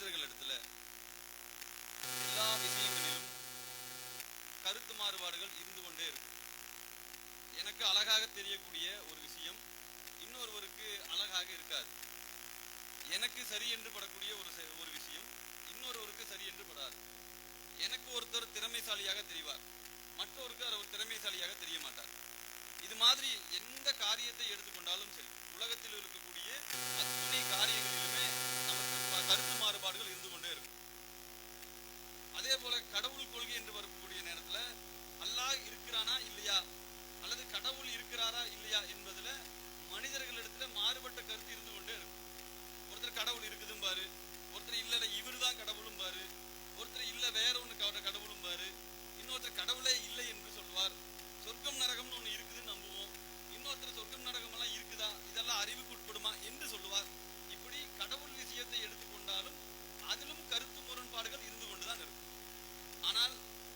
மனிதர்களிடத்துல எல்லா விஷயங்களிலும் கருத்து மாறுபாடுகள் இருந்து கொண்டே இருக்கும். எனக்கு அழகாக தெரியக்கூடிய ஒரு விஷயம் இன்னொருவருக்கு அழகாக இருக்காது. எனக்கு சரி என்று படக்கூடிய ஒரு விஷயம் இன்னொருவருக்கு சரி என்று படாது. எனக்கு ஒருத்தர் திறமைசாலியாக தெரிவார், மற்றவருக்கு அவர் திறமைசாலியாக தெரிய மாட்டார். இது மாதிரி எந்த காரியத்தை எடுத்துக்கொண்டாலும் சரி, உலகத்தில் இருக்கக்கூடிய அத்தனை காரியங்களிலுமே நமக்கு கருத்து மாறுபாடுகள் இருந்து கொண்டே இருக்கும். அதே போல கடவுள் கொள்கை என்று வரக்கூடிய நேரத்துல அல்லாஹ் இருக்கிறானா இல்லையா அல்லது கடவுள் இருக்கிறாரா இல்லையா என்பதுல மனிதர்களிடத்துல மாறுபட்ட கருத்து இருந்து கொண்டே இருக்கும். ஒருத்தர் கடவுள் இருக்குதும் பாரு, ஒருத்தர் இல்ல இவரு தான் கடவுளும் பாரு, ஒருத்தர் இல்ல வேற ஒண்ணு கடவுளும் பாரு, இன்னொருத்தர் கடவுளே இல்லை என்று சொல்வார். சொர்க்கம் நரகம்னு ஒண்ணு இருக்குதுன்னு நம்புவோம், இன்னொருத்தர் சொர்க்கம் நரகம் எல்லாம் இருக்குதா, இதெல்லாம் அறிவுக்கு உட்படுமா என்று சொல்லுவார். இப்படி கடவுள் விஷயத்தை எடுத்துக்கொண்டாலும் அதிலும் கருத்து முரண்பாடுகள் இருந்து கொண்டுதான் இருக்கும். ஆனால்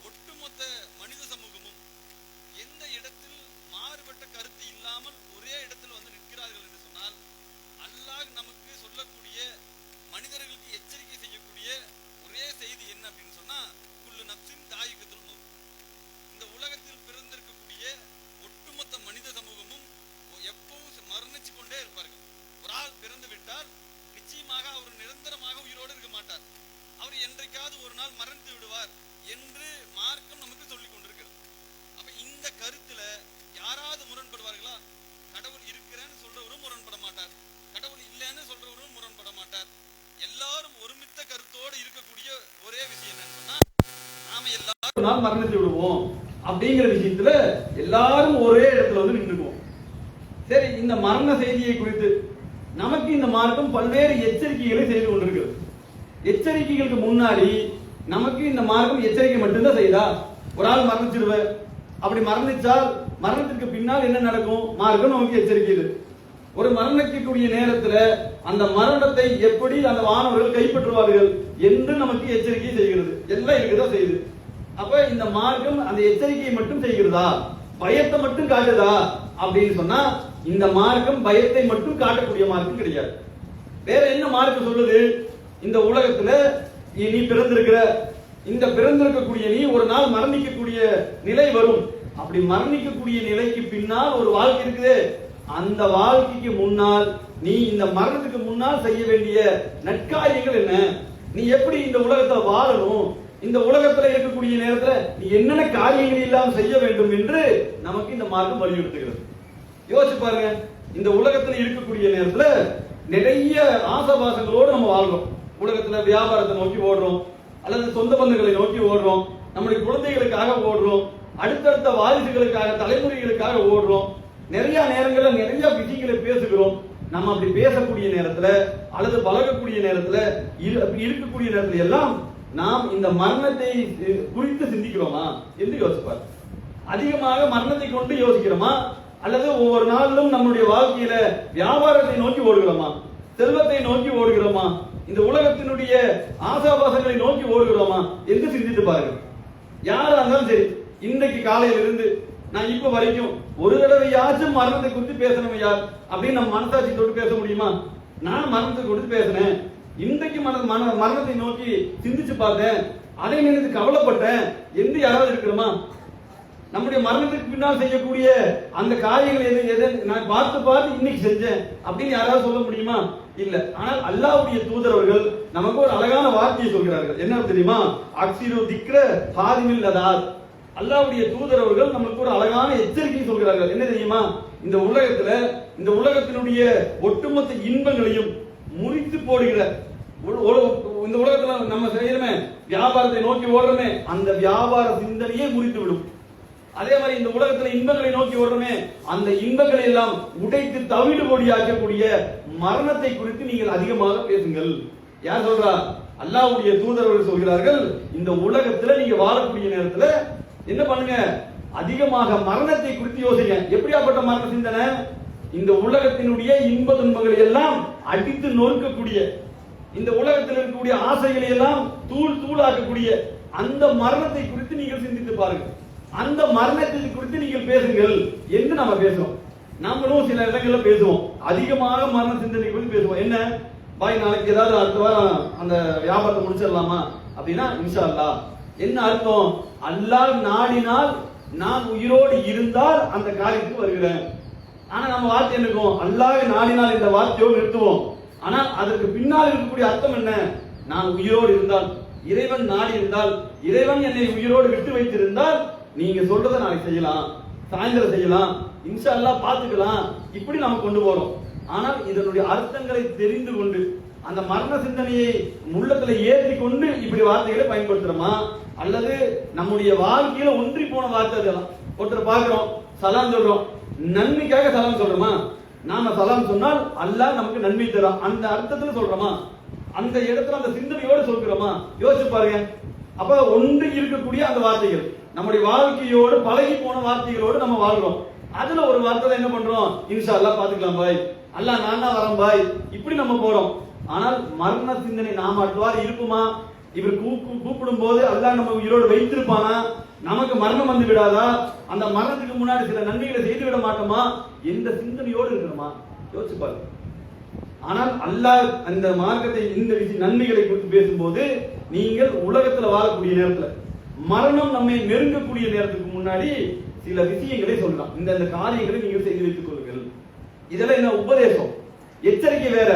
ஒட்டுமொத்த மனித சமூகமும் எந்த இடத்தில் மாறுபட்ட கருத்து இல்லாமல் ஒரே இடத்தில் வந்து நிற்கிறார்கள் என்று சொன்னால், அல்லாஹ் நமக்கு சொல்லக்கூடிய, மனிதர்களுக்கு எச்சரிக்கை செய்யக்கூடிய ஒரே செய்தி என்ன அப்படின்னு சொன்னா, குல்லு நப்சின் தாயிகத்துல் மௌத். இந்த உலகத்தில் பிறந்திருக்கக்கூடிய ஒட்டுமொத்த மனித சமூகமும் எப்பவும் மரணிச்சு கொண்டே இருப்பார்கள். ஒரு ஆள் பிறந்து விட்டால் நிச்சயமாக அவர் நிரந்தரமாக உயிரோடு இருக்க மாட்டார். அவர் என்றைக்காவது ஒரு நாள் மரணித்து விடுவார் என்று மார்க்கம் நமக்கு சொல்லிக் கொண்டிருக்கிறது. அப்ப இந்த கருத்துல யாராவது முரண்படுவார்களா? கடவுள் இருக்கிறேன்னு சொல்றவரும் முரண்பட மாட்டார், கடவுள் இல்லைன்னு சொல்றவரும் முரண்பட மாட்டார். எல்லாரும் ஒருமித்த கருத்தோடு இருக்கக்கூடிய ஒரே விஷயம் என்னன்னு சொன்னா, நாம எல்லாரும் மரணித்து விடுவோம் அப்படிங்கிற விஷயத்துல எல்லாரும் ஒரே இடத்துல வந்து நின்றுக்குவோம். சரி, இந்த மரண செய்தியை குறித்து நமக்கு இந்த மார்க்கம் பல்வேறு எச்சரிக்கைகளை செய்து கொண்டிருக்கிறது. எச்சரிக்கைகளுக்கு முன்னாடி நமக்கு இந்த மார்க்கம் எச்சரிக்கை மட்டும்தான் செய்தா? ஒரு ஆள் மரணிச்சிடுவேன், அப்படி மரணிச்சால் மரணத்திற்கு பின்னால் என்ன நடக்கும்? மார்க்கம் நமக்கு எச்சரிக்கை. ஒரு மரணிக்கக்கூடிய நேரத்துல அந்த மரணத்தை எப்படி அந்த வானவர்கள் கைப்பற்றுவார்கள் என்று நமக்கு எச்சரிக்கை செய்கிறது. எல்லாம் இருக்குதா செய்யுது. அப்ப இந்த மார்க்கம் அந்த எச்சரிக்கையை மட்டும் செய்கிறதா, பயத்தை மட்டும் காட்டுதா அப்படின்னு சொன்னா, இந்த மார்க்கம் பயத்தை மட்டும் காட்டக்கூடிய மார்க்கம் கிடையாது. வேற என்ன மார்க்கம் சொல்லுது? இந்த உலகத்துல நீ பிறந்திருக்கிற, இந்த பிறந்திருக்கக்கூடிய நீ ஒரு நாள் மரணிக்கக்கூடிய நிலை வரும். அப்படி மரணிக்கக்கூடிய நிலைக்கு பின்னால் ஒரு வாழ்க்கை இருக்குது. அந்த வாழ்க்கைக்கு முன்னால் நீ இந்த மரணத்துக்கு முன்னால் செய்ய வேண்டிய நற்காரியங்கள் என்ன, நீ எப்படி இந்த உலகத்துல வாழணும், இந்த உலகத்துல இருக்கக்கூடிய நேரத்துல நீ என்னென்ன காரியங்கள் எல்லாம் செய்ய வேண்டும் என்று நமக்கு இந்த மார்க்கம் வலியுறுத்துகிறது. யோசிச்சு பாருங்க, இந்த உலகத்துல இருக்கக்கூடிய நேரத்துல நிறைய ஆசபாசங்களோடு நம்ம வாழ்றோம். உலகத்துல வியாபாரத்தை நோக்கி ஓடுறோம், அல்லது சொந்த பந்தங்களை நோக்கி ஓடுறோம், நம்முடைய குழந்தைகளுக்காக ஓடுறோம், அடுத்தடுத்த வாரிசுகளுக்காக, தலைமுறைகளுக்காக ஓடுறோம். நிறைய நேரங்கள்ல நிறைய விஷயங்களை பேசுகிறோம். நம்ம அப்படி பேசக்கூடிய நேரத்துல அல்லது பழகக்கூடிய நேரத்துல இருக்கக்கூடிய நேரத்துல எல்லாம் நாம் இந்த மரணத்தை குறித்து சிந்திக்கிறோமா என்று யோசிப்பார். அதிகமாக மரணத்தை கொண்டு யோசிக்கிறோமா, அல்லது ஒவ்வொரு நாளிலும் நம்முடைய வாழ்க்கையில வியாபாரத்தை நோக்கி ஓடுகிறோமா, செல்வத்தை நோக்கி ஓடுகிறோமா, இந்த உலகத்தினுடைய ஆசாபாசங்களை நோக்கி ஓடுகிறோமா என்று சிந்தித்து பாருங்க. யாரா இருந்தாலும் சரி, இன்றைக்கு காலையில இருந்து நான் இப்ப வரைக்கும் ஒரு தடவையாச்சும் மரணத்தை குறித்து பேசணும் யார் அப்படின்னு நம்ம மனசாட்சி தொட்டு பேச முடியுமா? நான் மரணத்தை குறித்து பேசினேன், இன்றைக்கு மரணத்தை நோக்கி சிந்திச்சு பார்த்தேன், அதை நினைத்து கவலைப்பட்டேன் என்று யாராவது இருக்கிறோமா? நம்முடைய மரணத்துக்கு பின்னால் செய்யக்கூடிய அந்த காரியங்கள் எது நான் பார்த்து இன்னைக்கு செஞ்சேன் அப்படின்னு யாராவது சொல்ல முடியுமா? இல்ல. ஆனால் அல்லாஹ்வுடைய தூதரவர்கள் நமக்கு ஒரு அழகான வார்த்தையை சொல்கிறார்கள். என்ன தெரியுமா? அக்ஸிரு திக்ர ஃபாதிமில் லதாத். அல்லாஹ்வுடைய தூதரவர்கள் நமக்கு ஒரு அழகான எச்சரிக்கை சொல்கிறார்கள். என்ன தெரியுமா? இந்த உலகத்துல, இந்த உலகத்தினுடைய ஒட்டுமொத்த இன்பங்களையும் முறித்து போடுகிற, இந்த உலகத்துல நம்ம செய்யறோமே வியாபாரத்தை நோக்கி ஓடுறோமே, அந்த வியாபார சிந்தனையே முறித்து விடும். அதே மாதிரி இந்த உலகத்துல இன்பங்களை நோக்கி ஓடுறோமே, அந்த இன்பங்களை எல்லாம் உடைத்து தவிடு பொடியாக்கக்கூடிய மரணத்தை குறித்து நீங்கள் அதிகமாக பேசுங்கள். யார் சொல்றா? அல்லாஹ்வுடைய தூதரவர்கள் சொல்கிறார்கள். இந்த உலகத்துல நீங்க வாழக்கூடிய நேரத்துல என்ன பண்ணுங்க? அதிகமாக மரணத்தை குறித்து யோசிங்க. எப்படியாப்பட்ட மரண சிந்தனை? இந்த உலகத்தினுடைய இன்ப துன்பங்களை எல்லாம் அடித்து நொறுக்கக்கூடிய, இந்த உலகத்தில் இருக்கக்கூடிய ஆசைகளை எல்லாம் தூள் தூளாக்கக்கூடிய அந்த மரணத்தை குறித்து நீங்கள் சிந்தித்து பாருங்கள். அந்த மரணத்தை குறித்து நீங்கள் பேசுங்கள் என்று நம்ம பேசுறோம். நம்மளும் சில இடங்கள்ல பேசுவோம், அதிகமாக மரண சிந்தனை குறித்து பேசுவோம். என்ன பாய் நாளைக்கு ஏதாவது அடுத்த வாரம் அந்த வியாபாரத்தை முடிச்சிடலாமா அப்படின்னா இன்ஷா அல்லாஹ். என்ன அர்த்தம்? அல்லாஹ் நாடினால் நான் உயிரோடு இருந்தால் அந்த காரியத்துக்கு வருகிறேன். ஆனா நம்ம வார்த்தை என்ன இருக்கும்? அல்லாஹ் நாடினால் இந்த வார்த்தையோடு நிறுத்துவோம். ஆனால் அதற்கு பின்னால் இருக்கக்கூடிய அர்த்தம் என்ன? நான் உயிரோடு இருந்தால், இறைவன் நாடி இருந்தால், இறைவன் என்னை உயிரோடு விட்டு வைத்திருந்தால் நீங்க சொல்றதை நாளைக்கு செய்யலாம், சாயந்தரம் செய்யலாம், இன்ஷா அல்லாஹ் பார்த்துக்கலாம், இப்படி நம்ம கொண்டு போறோம். ஆனால் இதனுடைய அர்த்தங்களை தெரிந்து கொண்டு அந்த மரண சிந்தனையை உள்ளத்துல ஏற்றி கொண்டு இப்படி வார்த்தைகளை பயன்படுத்துறோமா, அல்லது நம்முடைய வாழ்க்கையில ஒன்றி போன வார்த்தை அதெல்லாம்? ஒருத்தர் பார்க்கிறோம், சலாம் சொல்றோம், நன்மைக்காக சலாம் சொல்றோமா? நாம சலாம் சொன்னால் அல்லாஹ் நமக்கு நன்மை தரும் அந்த அர்த்தத்துல சொல்றோமா? அந்த இடத்துல அந்த சிந்தனையோடு சொல்கிறோமா? யோசிச்சு பாருங்க. அப்ப ஒன்று இருக்கக்கூடிய அந்த வார்த்தைகள் நம்முடைய வாழ்க்கையோடு பழகி போன வார்த்தைகளோடு நம்ம வாழ்றோம். அதுல ஒரு வார்த்தை என்ன பண்றோம்? இன்ஷா அல்லாஹ் பாத்துக்கலாம் பாய், அல்லாஹ் நான் தான் வரேன் பாய், இப்படி நம்ம போறோம். ஆனால் மரண சிந்தனை நாம அடுத்தவாறு இருப்புமா? இவர் கூப்பிடும் போது அல்லாஹ் நம்ம உயிரோடு வைத்திருப்பானா? நமக்கு மரணம் வந்து விடாதா? அந்த மரணத்துக்கு முன்னாடி சில நன்மைகளை செய்து விட மாட்டோமா என்ற சிந்தனையோடு இருக்கணுமா? யோசிச்சு பாருங்க. ஆனால் அல்லாஹ் அந்த மார்க்கத்தை இந்த நன்மைகளை குறித்து பேசும்போது நீங்கள் உலகத்துல வாழக்கூடிய நேரத்துல மரணம் நம்மை நெருங்கக்கூடிய நேரத்துக்கு முன்னாடி சில விஷயங்களை சொல்லலாம். இந்த காரியங்களை நீங்கள் செய்து வைத்துக் கொள்ளுங்கள். இதெல்லாம் என்ன உபதேசம், எச்சரிக்கை வேற.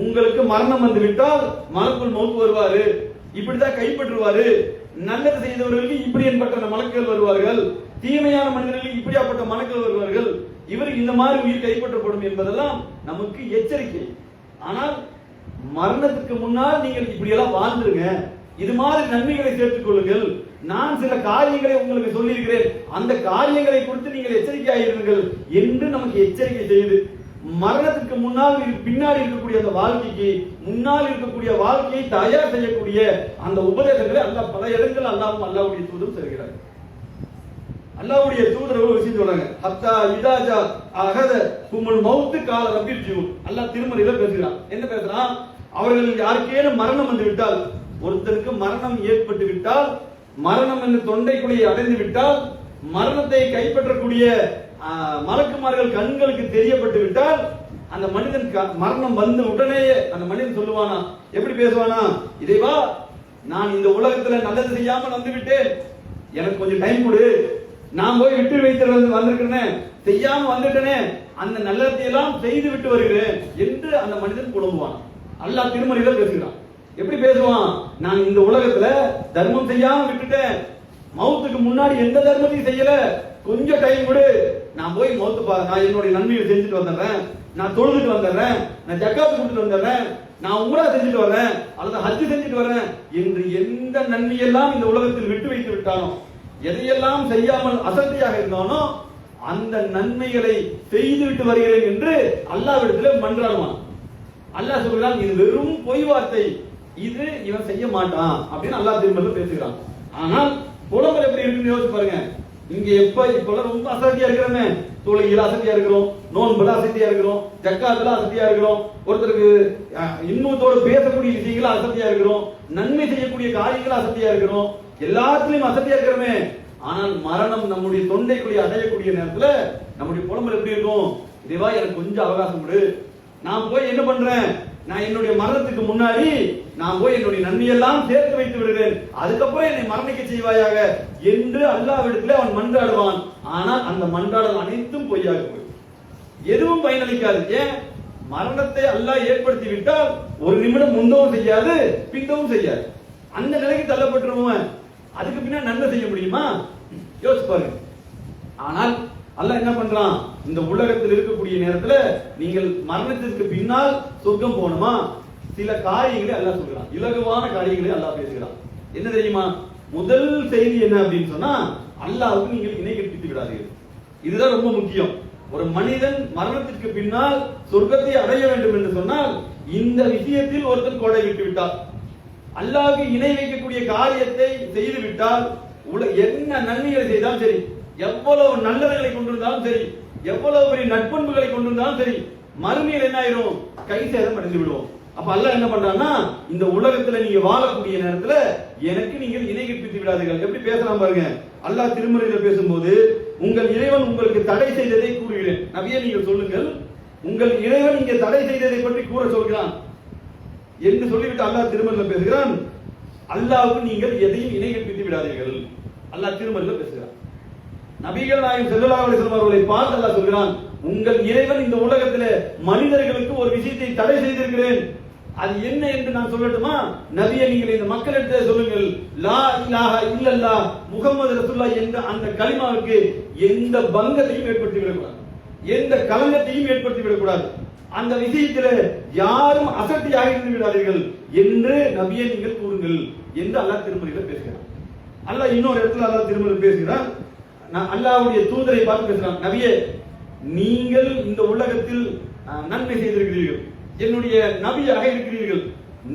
உங்களுக்கு மரணம் வந்து விட்டால் மலக்குள் மௌத் வருவாரு, இப்படிதான் கைப்பற்றுவாரு. நல்லது செய்தவர்களுக்கு இப்படி என்பட்ட மலக்குகள் வருவார்கள், தீமையான மனிதர்களுக்கு இப்படியாப்பட்ட மலக்குகள் வருவார்கள், இவருக்கு இந்த மாதிரி உயிர் கைப்பற்றப்படும் என்பதெல்லாம் நமக்கு எச்சரிக்கை. ஆனால் மரணத்துக்கு முன்னால் நீங்கள் இப்படி எல்லாம் வாழ்ந்துருங்க, இது மாதிரி நன்மைகளை சேர்த்துக் கொள்ளுங்கள், நான் சில காரியங்களை உங்களுக்கு சொல்லியிருக்கிறேன், அந்த காரியங்களை குறித்து நீங்கள் எச்சரிக்கையாயிருங்கள் என்று நமக்கு எச்சரிக்கை செய்து மரணத்துக்கு முன்னால் பின்னாடி இருக்கக்கூடிய அந்த வாழ்க்கைக்கு முன்னால் இருக்கக்கூடிய வாழ்க்கையை தயார் செய்யக்கூடிய அந்த உபதேசங்களை அல்லாஹ் பல இடங்கள் அல்லாஹ்வும் அல்லாஹ்வுடைய தூதரும் செய்கிறார். அல்லாஹ்வுடைய தூதர் ஒரு விஷயம் சொல்றாங்க, ஹத்தா இதாஜா அகத குமுல் மௌத் கால ரப்பில் ஜூ. அல்லாஹ் திருமறையில பேசுகிறான். என்ன பேசுறான்? அவர்கள் யாருக்கேனும் மரணம் வந்து விட்டால், ஒருத்தருக்கு மரணம் ஏற்பட்டு விட்டால், மரணம் என்று தொண்டைக்குழியை அடைந்து விட்டால், மரணத்தை கைப்பற்றக்கூடிய மலக்குமார்கள் கண்களுக்கு தெரியப்பட்டு விட்டால், அந்த மனிதன் மரணம் வந்து உடனே அந்த மனிதன் சொல்லுவானா, எப்படி பேசுவானா? இறைவா, நான் இந்த உலகத்துல நல்லது செய்யாமல் வந்து விட்டேன், எனக்கு கொஞ்சம் டைம் கொடு, நான் போய் விட்டு வைத்து வந்திருக்கிறேன், செய்யாம வந்துட்டேனே, அந்த நல்லதை எல்லாம் செய்து விட்டு வருகிறேன் என்று அந்த மனிதன் புலம்புவான். அல்லாஹ் திருமறையில பேசுகிறான். எப்படி பேசுவான்? நான் இந்த உலகத்துல தர்மம் செய்யாம விட்டுட்டேன், மௌத்துக்கு முன்னாடி எந்த தர்மத்தையும் செய்யல, கொஞ்சம் டைம் கொடு, நான் போய் நான் என்னுடைய நன்மையை செஞ்சுட்டு வந்துடுறேன், நான் தொழுதுட்டு வந்துடுறேன், நான் ஜக்காத்து கொடுத்துட்டு வந்துடுறேன், நான் உம்ரா செஞ்சுட்டு வர்றேன், அல்லது ஹஜ் செஞ்சுட்டு வர்றேன் என்று எந்த நன்மையெல்லாம் இந்த உலகத்தில் விட்டு வைத்து விட்டானோ, எதையெல்லாம் செய்யாமல் அசத்தியாக இருந்தானோ, அந்த நன்மைகளை செய்துவிட்டு வருகிறேன் என்று அல்லாஹ்விடத்தில் மன்றாடுவான். அல்லாஹ் சொல்கிறான், இது வெறும் பொய் வார்த்தை, இது இவன் செய்ய மாட்டான் அப்படின்னு அல்லாஹ் திரும்ப பேசுகிறான். ஆனால் புலம்பல் எப்படி இருக்குன்னு யோசிச்சு பாருங்க. இங்க இப்ப ரொம்ப அசதியா இருக்கிறோமே, தொழுகையில அசதியா இருக்கிறோம், நோன்புல அசதியா இருக்கிறோம், ஜக்காத்துல அசதியா இருக்கிறோம், ஒருத்தருக்கு இன்னொருத்தோடு பேசக்கூடிய விஷயங்கள அசதியா இருக்கிறோம், நன்மை செய்யக்கூடிய காரியங்கள அசதியா இருக்கிறோம், எல்லாத்துலயும் அசதியா இருக்கிறோமே. ஆனால் மரணம் நம்முடைய தொண்டைக்குள்ளே அடையக்கூடிய நேரத்துல நம்முடைய புலம்பல் எப்படி இருக்கும்? இதுவா எனக்கு கொஞ்சம் அவகாசம் கொடு, நான் போய் என்ன பண்றேன், நான் என்னுடைய மரணத்துக்கு முன்னாடி நான் போய் என்னுடைய நன்மையெல்லாம் சேர்த்து வைத்து விடுகிறேன், அதுக்கப்புறம் என்னை மரணிக்க செய்வாயாக என்று அல்லாஹ்விடத்தில் அவன் மன்றாடுவான். ஆனால் அந்த மன்றாடல் அனைத்தும் பொய்யாக போய் எதுவும் பயனளிக்காது. ஏன்? மரணத்தை அல்லாஹ் ஏற்படுத்தி விட்டால் ஒரு நிமிடம் முந்தவும் செய்யாது, பிந்தவும் செய்யாது, அந்த நிலைக்கு தள்ளப்பட்டுருவோம். அதுக்கு பின்னா நன்மை செய்ய முடியுமா? யோசிச்சு பாருங்க. ஆனால் அல்லாஹ் என்ன பண்றான்? இந்த உலகத்தில் இருக்கக்கூடிய நேரத்துல நீங்கள் மரணத்திற்கு பின்னால் சொர்க்கம் போகணுமா, சில காரியங்களை அல்லாஹ் சொல்கிறான், இலகுவான காரியங்களை அல்லாஹ் பேசுகிறான். என்ன தெரியுமா? முதல் செய்தி என்ன அப்படின்னு சொன்னா, அல்லாஹ்வுக்கு நீங்கள் இணை கற்பித்து விடாதீர்கள். இதுதான் ரொம்ப முக்கியம். ஒரு மனிதன் மரணத்திற்கு பின்னால் சொர்க்கத்தை அடைய வேண்டும் என்று சொன்னால் இந்த விஷயத்தில் ஒருத்தன் கோடை விட்டு விட்டார், அல்லாஹ்வுக்கு இணை வைக்கக்கூடிய காரியத்தை செய்து விட்டால், என்ன நன்மைகளை செய்தாலும் சரி, எவ்வளவு நல்லவைகளை கொண்டிருந்தாலும் சரி, எவ்வளவு பெரிய நட்பண்புகளை கொண்டிருந்தாலும் சரி, மறுமையில் என்ன ஆயிரும்? கை சேதம் அடைந்து விடுவோம். அப்ப அல்லாஹ் என்ன பண்றான்னா, இந்த உலகத்துல நீங்க வாழக்கூடிய நேரத்துல எனக்கு நீங்கள் இணை கற்பித்து விடாதீர்கள். எப்படி பேசலாம் பாருங்க. அல்லாஹ் திருமறையில பேசும்போது, உங்கள் இறைவன் உங்களுக்கு தடை செய்ததை கூறுகிறேன், நபியே நீங்கள் சொல்லுங்கள், உங்கள் இறைவன் இங்கே தடை செய்ததை பற்றி கூற சொல்கிறான். என்று சொல்லிவிட்டு அல்லாஹ் திருமறையில் பேசுகிறான், அல்லாஹ்வுக்கு நீங்கள் எதையும் இணை கற்பித்து விடாதீர்கள். அல்லாஹ் திருமறையில் பேசுகிறான். நபிகள் நாயகம் ஸல்லல்லாஹு அலைஹி வஸல்லம் அவர்களை பார்த்து அல்லாஹ் சொல்கிறான், உங்கள் இறைவன் இந்த உலகத்திலே மனிதர்களுக்கு ஒரு விஷயத்தை தடை செய்திருக்கிறேன், அது என்ன என்று நான் சொல்லட்டுமா? நபியை நீங்கள் இந்த மக்களிடத்தில் சொல்லுங்கள், லா இலாஹ இல்லல்லாஹ் முஹம்மது ரசூலுல்லாஹ் என்ற அந்த கலிமாவுக்கு எந்த பங்கத்தையும் ஏற்படுத்தி விடக்கூடாது, எந்த கலங்கத்தையும் ஏற்படுத்தி விடக்கூடாது, அந்த விஷயத்தில் யாரும் அசட்டியாக இருந்து விடாதீர்கள் என்று நபியை நீங்கள் கூறுங்கள் என்று அல்லாஹ் திருமறையில் பேசுகிறான். அல்லாஹ் இன்னொரு இடத்துல அல்லாஹ் திருமறையில் பேசுகிறான், அல்லாஹ்வுடைய தூதரை பார்த்து பேசுகிறான், நபியே நீங்கள் இந்த உலகத்தில் நன்மை செய்திருக்கிறீர்கள், என்னுடைய நபியாக இருக்கிறீர்கள்,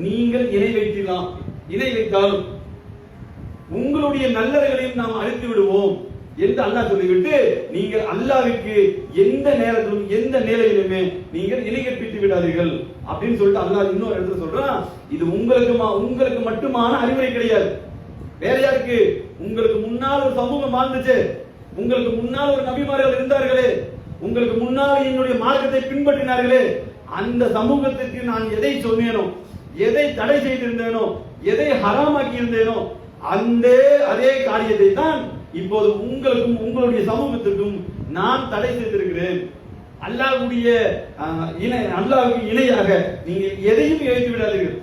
நீங்கள் இணை வைத்தீர்களாம், இணை வைத்தாலும் உங்களுடைய நல்லவர்களையும் நாம் அழித்து விடுவோம் என்று அல்லாஹ் சொல்லிவிட்டு, நீங்கள் அல்லாஹ்விற்கு எந்த நேரத்திலும் எந்த நிலையிலுமே நீங்கள் இணை கற்பித்து விடாதீர்கள் அப்படின்னு சொல்லிட்டு அல்லாஹ் இன்னொரு இடத்துல சொல்றான். இது உங்களுக்கு மட்டுமான அறிவுரை கிடையாது, வேற யாருக்கு? உங்களுக்கு முன்னால் ஒரு சமூகம் வாழ்ந்துச்சு, உங்களுக்கு முன்னால் ஒரு நபிமார்கள் இருந்தார்களே, உங்களுக்கு முன்னால் என்னுடைய மார்க்கத்தை பின்பற்றினார்களே, அந்த சமூகத்திற்கு நான் எதை சொன்னேனோ, எதை தடை செய்திருந்தேனோ, எதை ஹராமாக்கி இருந்தேனோ, அதே காரியத்தை தான் இப்போது உங்களுக்கும் உங்களுடைய சமூகத்திற்கும் நான் தடை செய்திருக்கிறேன். அல்லாஹ்வுடைய அல்லாஹ்வுக்கு இணையாக நீங்கள் எதையும் வைத்து விடாதீர்கள்,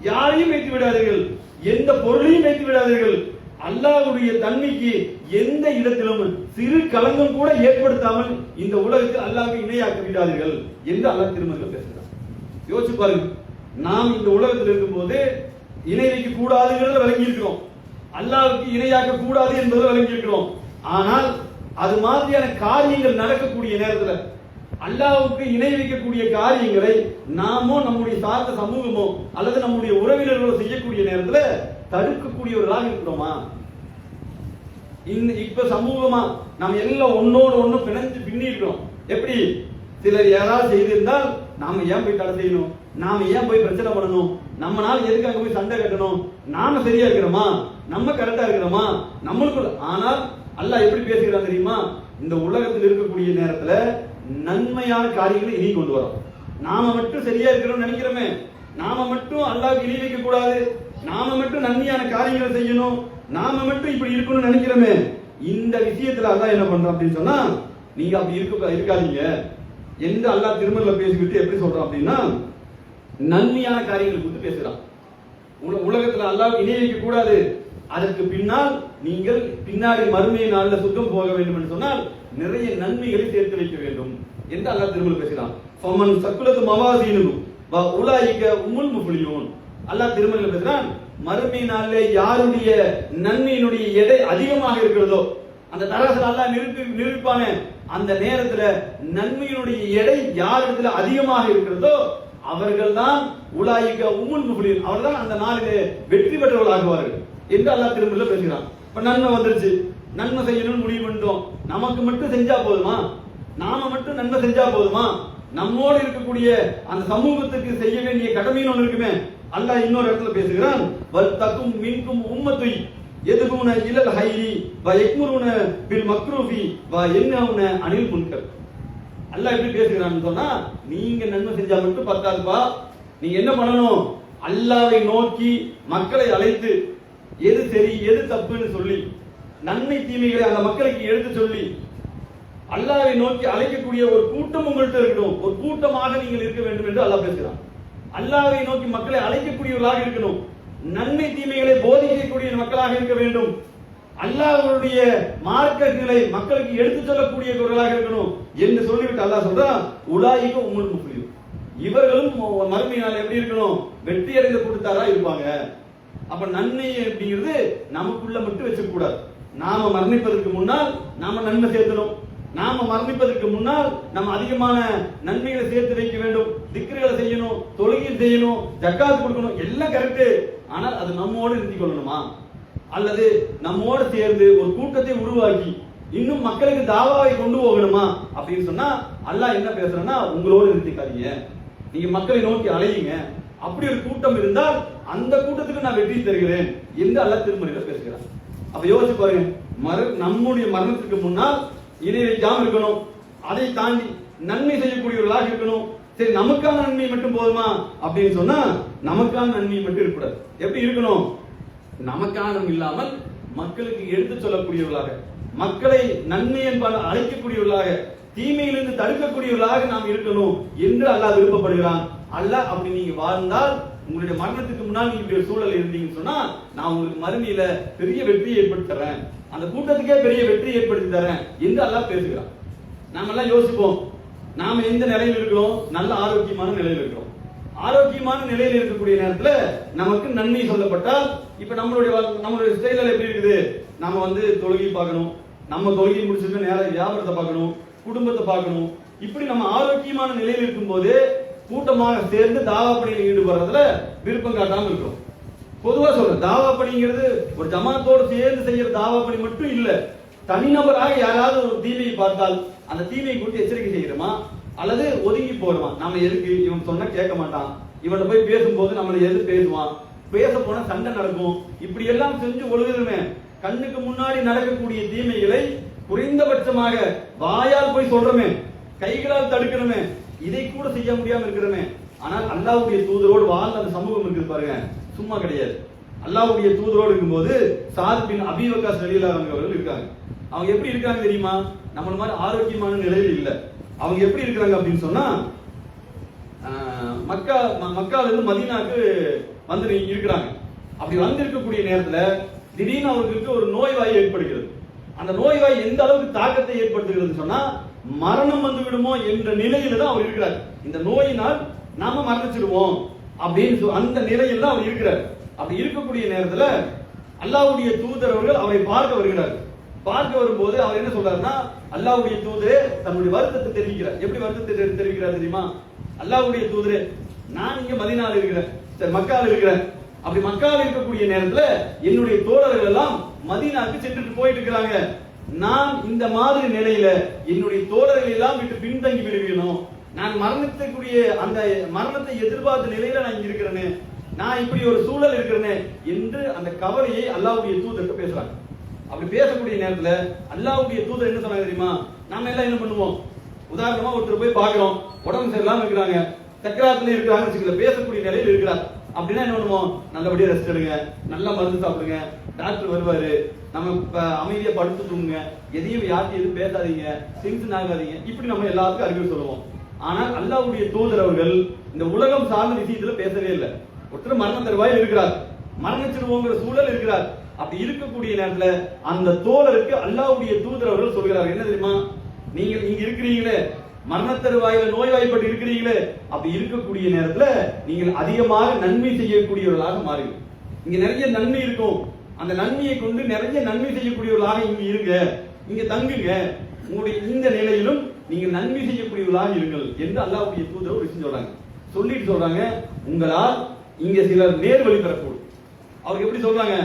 யாரையும் வைத்து விடாதீர்கள், எந்த பொருளையும் வைத்து விடாதீர்கள், அல்லாஹ்வுடைய தன்மைக்கு எந்த இடத்திலும் சிறு களங்கம் கூட ஏற்படுத்தாமல் இந்த உலகத்தில் அல்லாஹ்வை இணையாக்க விடாதீர்கள் என்று அல்லாஹ் திருமறையில் பேசுகிறார். யோசிச்சு பாருங்க, நாம் இந்த உலகத்தில் இருக்கும்போது இணை வைக்க கூடாதுங்கிறத விளங்கி இருக்கிறோம், அல்லாஹ்வுக்கு இணையாக்க கூடாது என்பதை விளங்கி இருக்கிறோம். ஆனால் அது மாதிரியான காரியங்கள் நடக்கக்கூடிய நேரத்தில், அல்லாஹ்வுக்கு இணை வைக்கக்கூடிய காரியங்களை நாமோ நம்முடைய சார்ந்த சமூகமோ அல்லது நம்முடைய உறவினர்களோ செய்யக்கூடிய நேரத்தில் தடுக்கக்கூடியவர்களாக இருக்கிறோமா? இப்ப சமூகமா நாம் எல்லாம் ஒன்னோடு ஒண்ணு பிணைஞ்சு பின்னி இருக்கிறோம். எப்படி? சிலர் யாராவது செய்திருந்தால் நாம ஏன் போய் தடை செய்யணும், நாம ஏன் போய் பிரச்சனை பண்ணணும், நம்மளால எதுக்காக போய் சண்டை கட்டணும், நாம சரியா இருக்கிறோமா, நம்ம கரெக்டா இருக்கிறோமா நம்மளுக்குள்ள. ஆனால் அல்லாஹ் எப்படி பேசுகிறான் தெரியுமா? இந்த உலகத்தில் இருக்கக்கூடிய நேரத்துல நன்மையான காரியங்களை இனி கொண்டு வரோம். நாம மட்டும் சரியா இருக்கிறோம் நினைக்கிறோமே, நாம மட்டும் அல்லாஹ்வுக்கு இணை வைக்க கூடாது, நாம மட்டும் நன்மையான காரியங்களை செய்யணும், நாம மட்டும் இப்படி இருக்கணும்னு நினைக்கிறோமே, இந்த விஷயத்துல அல்லாஹ் என்ன பண்றான் அப்படின்னு சொன்னா, நீங்க அப்படி இருக்காதீங்க என்று அல்லாஹ் திருமறையில் பேசிவிட்டு எப்படி சொல்றான் அப்படின்னா, நன்மையான காரியங்களை குறித்து பேசுறான். உலகத்துல அல்லாஹ்வுக்கு இணை வைக்க கூடாது, அதற்கு பின்னால் நீங்கள் பின்னாடி மறுமை நாளில் சுத்தம் போக வேண்டும் என்று சொன்னால் நிறைய நன்மைகளை சேர்த்து வைக்க வேண்டும் என்று அல்லாஹ் திருமறையில் பேசுறான். ஃபமன் சக்குலத்து மவாசீனு வ உலாயிக உம்முல் முஃப்லிஹூன். அல்லாஹ் திருமறையில் பேசுறான், மறுமை நாளில் யாருடைய நன்மையினுடைய எடை அதிகமாக இருக்கிறதோ, அந்த தராசுல அல்லாஹ் நிரூபிப்பான அந்த நேரத்துல நன்மையினுடைய எடை யாரிடத்துல அதிகமாக இருக்கிறதோ அவர்கள் தான் உலாயிக உம்முல் முஃப்லிஹூன், அவர்கள் அந்த நாளிலே வெற்றி பெற்றவர்களாகுவார்கள் என்று அல்லாஹ் திருமறையில் பேசுகிறான். இப்ப நன்மை வந்துருச்சு, நன்மை செய்யணும்னு முடிவு பண்ணிட்டோம், நமக்கு மட்டும் செஞ்சா போதுமா, நாம மட்டும் நன்மை செஞ்சா போதுமா, நம்மோடு இருக்கக்கூடிய அந்த சமூகத்துக்கு செய்ய வேண்டிய கடமைன்னு ஒன்று இருக்குமே. அல்லாஹ் இன்னொரு இடத்துல பேசுகிறான், வல் தக்கும் மின்கும் உம்மத்து யதுகுன இலல் ஹைரி வ யக்முருன பில் மக்ரூஃபி வ யன்ஹவுன அனில் முன்கர். அல்லாஹ் எப்படி பேசுகிறான்னு சொன்னா, நீங்க நன்மை செஞ்சா மட்டும் பத்தாதுப்பா, நீங்க என்ன பண்ணணும், அல்லாஹ்வை நோக்கி மக்களை அழைத்து எது சரி எது தப்புன்னு சொல்லி நன்மை தீமைகளை அந்த மக்களுக்கு எடுத்து சொல்லி அல்லாஹ்வை நோக்கி அழைக்கக்கூடிய ஒரு கூட்டம் உங்கள்கிட்ட இருக்கணும், ஒரு கூட்டமாக நீங்கள் இருக்க வேண்டும் என்று அல்லாஹ் பேசுகிறான். அல்லாஹ்வை நோக்கி மக்களை அழைக்கக்கூடியவர்களாக இருக்கணும், நன்மை தீமைகளை போதிக்கக்கூடிய மக்களாக இருக்க வேண்டும், அல்லாஹ்வுடைய மார்க்கங்களை மக்களுக்கு எடுத்து சொல்லக்கூடியவர்களாக இருக்கணும் என்று சொல்லிவிட்டு அல்லாஹ் சொல்றான், உலாயிக உம்முல் முஃப்லிஹூன், இவர்களும் மறுமை நாள் எப்படி இருக்கணும், வெற்றி அடைந்த கூட்டத்தாரா இருப்பாங்க. அப்ப நன்மை அப்படிங்கிறது நமக்குள்ள மட்டும் வச்சுக்க கூடாது, நாம மரணிப்பதற்கு முன்னால் நாம நன்மை சேர்த்தணும், நாம மரணிப்பதற்கு முன்னால் நம்ம அதிகமான நன்மைகளை சேர்த்து வைக்க வேண்டும், திக்ருகளை செய்யணும், தொழுகை செய்யணும், ஜக்காத் கொடுக்கணும், எல்லாம் கரெக்ட். ஆனால் அது நம்மோடு நிறுத்திக் கொள்ளணுமா, அல்லது நம்மோடு சேர்ந்து ஒரு கூட்டத்தை உருவாக்கி இன்னும் மக்களுக்கு தாவாவை கொண்டு போகணுமா அப்படின்னு சொன்னா அல்லாஹ் என்ன பேசுறேன்னா, உங்களோடு நிறுத்திக்காதீங்க, நீங்க மக்களை நோக்கி அலையுங்க, அப்படி ஒரு கூட்டம் இருந்தால் அந்த கூட்டத்துக்கு நான் வெற்றி தருகிறேன் என்று அல்லாஹ் திருமறையில் பேசுகிறார். அப்ப யோசிச்சு பாருங்க, நம்முடைய மரணத்துக்கு முன்னால் இணை வைக்காம இருக்கணும், அதை தாண்டி நன்மை செய்யக்கூடியவர்களாக இருக்கணும். சரி, நமக்கான நன்மை மட்டும் போதுமா அப்படின்னு சொன்னா நமக்கான நன்மை மட்டும் இருக்கக்கூடாது. எப்படி இருக்கணும்? நமக்கான இல்லாமல் மக்களுக்கு எடுத்து சொல்லக்கூடியவர்களாக, மக்களை நன்மை என்பால் அழைக்கக்கூடியவர்களாக, தீமையிலிருந்து தடுக்கக்கூடியவர்களாக நாம் இருக்கணும் என்று அல்லாஹ் விருப்பப்படுகிறான். அல்லாஹ் அப்படி நீங்க வாழ்ந்தால், உங்களுடைய மரணத்துக்கு முன்னால் நீங்க இப்படி ஒரு சூழல் இருந்தீங்கன்னு சொன்னா, நான் உங்களுக்கு மறுமையில பெரிய வெற்றியை ஏற்படுத்தி தரேன், அந்த கூட்டத்துக்கே பெரிய வெற்றி ஏற்படுத்தி தரேன் என்று அல்லாஹ் பேசுகிறான். நாம எல்லாம் யோசிப்போம், நாம எந்த நிலையில் இருக்கிறோம்? நல்ல ஆரோக்கியமான நிலையில் இருக்கிறோம். ஆரோக்கியமான நிலையில் இருக்கக்கூடிய நேரத்துல நமக்கு நன்மை சொல்லப்பட்டால், இப்ப நம்மளுடைய ஸ்டைல எப்படி இருக்குது? நம்ம தொழுகை பார்க்கணும், நம்ம தொழுகை முடிச்சுட்டு நேர வியாபாரத்தை பார்க்கணும், குடும்பத்தை பார்க்கணும். இப்படி நம்ம ஆரோக்கியமான நிலையில் இருக்கும் போது கூட்டமாக சேர்ந்து தாவா பணியில் ஈடுபடுறதுல விருப்பம் காட்டாமல் இருக்கிறோம். பொதுவா சொல்றேன், தாவா பணிங்கிறது ஒரு ஜமாத்தோடு சேர்ந்து செய்யற தாவா பணி மட்டும் இல்ல. தனிநபராக யாராவது ஒரு தீமையை பார்த்தால் அந்த தீமையை குறித்து எச்சரிக்கை செய்கிறோமா, அல்லது ஒதுங்கி போடுமா? நம்ம எதுக்கு, இவன் சொன்னா கேட்க மாட்டான், இவனை போய் பேசும்போது நம்மளை எது பேசுவான், பேச போனா சண்டை நடக்கும், இப்படி எல்லாம் செஞ்சு ஒழுகுதுமே. கண்ணுக்கு முன்னாடி நடக்கக்கூடிய தீமைகளை குறைந்தபட்சமாக வாயால் போய் சொல்றமே, கைகளால் தடுக்கணுமே, இதை கூட செய்ய முடியாம இருக்கிறோமே. ஆனால் அல்லாஹ்வுடைய தூதரோடு வாழ்ந்த அந்த சமூகம் இருக்குது பாருங்க, சும்மா கிடையாது. அல்லாஹ்வுடைய தூதரோடு இருக்கும்போது சாத் பின் அபீ வக்காஸ் ரலியல்லாஹு அன்ஹு அவர்கள் இருக்காங்க. அவங்க எப்படி இருக்காங்க தெரியுமா? நம்மள மாதிரி ஆரோக்கியமான நிலையில் இல்ல. அவங்க எப்படி இருக்காங்க அப்படின்னு சொன்னா, மக்கால இருந்து மதீனாக்கு இருக்கிறாங்க. அப்படி இருக்கக்கூடிய நேரத்துல திடீர்னு அவர்களுக்கு ஒரு நோய்வாய் ஏற்படுகிறது. அந்த நோய்வாய் எந்த அளவுக்கு தாக்கத்தை ஏற்படுத்துகிறது சொன்னா, மரணம் வந்து விடுமோ என்ற நிலையில தான் அவர் இருக்கிறார். இந்த நோயினால் நாம மரணிச்சிடுவோம் அப்படின்னு அந்த நிலையில் தான் அவர் இருக்கிறார். அப்படி இருக்கக்கூடிய நேரத்துல அல்லாஹ்வுடைய தூதர் அவர்கள் அவரை பார்க்க வருகிறார். பார்க்க வரும்போது அவர் என்ன சொல்றாருன்னா, அல்லாஹ்வுடைய தூதரே தன்னுடைய வருத்தத்தை தெரிவிக்கிறார். எப்படி வருத்தத்தை தெரிவிக்கிறார் தெரியுமா? அல்லாஹ்வுடைய தூதரே, நான் இங்க மதீனால இருக்கிறேன், சரி மக்கால இருக்கிறேன். அப்படி மக்கால இருக்கக்கூடிய நேரத்துல என்னுடைய தோழர்கள் எல்லாம் மதீனாவுக்கு சென்றுட்டு போயிட்டு இருக்கிறாங்க. நான் இந்த மாதிரி நிலையில என்னுடைய தோழர்கள் எல்லாம் விட்டு பின்தங்கி விடுவேணும், நான் மரணத்துக்குரிய அந்த மரணத்தை எதிர்பார்த்த நிலையில நான் இங்க இருக்கிறேன்னு, நான் இப்படி ஒரு சூழல் இருக்கிறேன்னு என்று அந்த கவலையை அல்லாஹ்வுடைய தூதர்கிட்ட பேசுறாங்க. அப்படி பேசக்கூடிய நேரத்துல அல்லாஹ்வுடைய தூதர் என்ன சொன்னாங்க தெரியுமா? நாம எல்லாம் என்ன பண்ணுவோம்? உதாரணமா ஒருத்தர் போய் பாக்குறோம், உடம்பு சரியில்லாம இருக்கிறாங்க, சக்கராத்துல இருக்கிறாங்க, பேசக்கூடிய நிலையில் இருக்கிறார். அப்படின்னா என்ன பண்ணுவோம்? நல்லபடியா ரெஸ்ட் எடுங்க, நல்லா மருந்து சாப்பிடுங்க, டாக்டர் வருவாரு, நம்ம அமைதியா படுத்து தூங்குங்க, எதையும் யார்கிட்ட எதுவும் பேசாதீங்க, டென்ஷன் ஆகாதீங்க, இப்படி நம்ம எல்லாருக்கும் அறிவுரை சொல்லுவோம். ஆனால் அல்லாஹ்வுடைய தூதர் அவர்கள் இந்த உலகம் சார்ந்த விஷயத்துல பேசவே இல்லை. ஒருத்தர் மரண தருவாயில் இருக்கிறார், மரணிச்சிடுவோங்கிற சூழல் இருக்கிறார். அப்படி இருக்கக்கூடிய நேரத்துல அந்த தோழருக்கு அல்லாஹ்வுடைய தூதர் அவர்கள் சொல்கிறார், என்ன தெரியுமா? நீங்கள் இங்க இருக்கிறீங்களே, மரண தருவாயில நோய்வாய்ப்பட்டு இருக்கிறீங்களே, அப்படி இருக்கக்கூடிய நேரத்துல நீங்கள் அதிகமாக நன்மை செய்யக்கூடியவர்களாக மாறுங்கள். இங்க நிறைய நன்மை இருக்கும், அந்த நன்மையை கொண்டு நிறைய நன்மை செய்யக்கூடியவர்களாக இங்க இருங்க, இங்க தங்குங்க, உங்களுடைய இந்த நிலையிலும் நீங்கள் நன்மை செய்யக்கூடியவர்களாக இருங்கள் என்று அல்லாஹ்வுடைய தூதர் ஒரு விஷயம் சொல்றாங்க. சொல்லிட்டு சொல்றாங்க, உங்களால் இங்க சிலர் நேர் வழி பெறக்கூடும். அவருக்கு எப்படி சொல்றாங்க?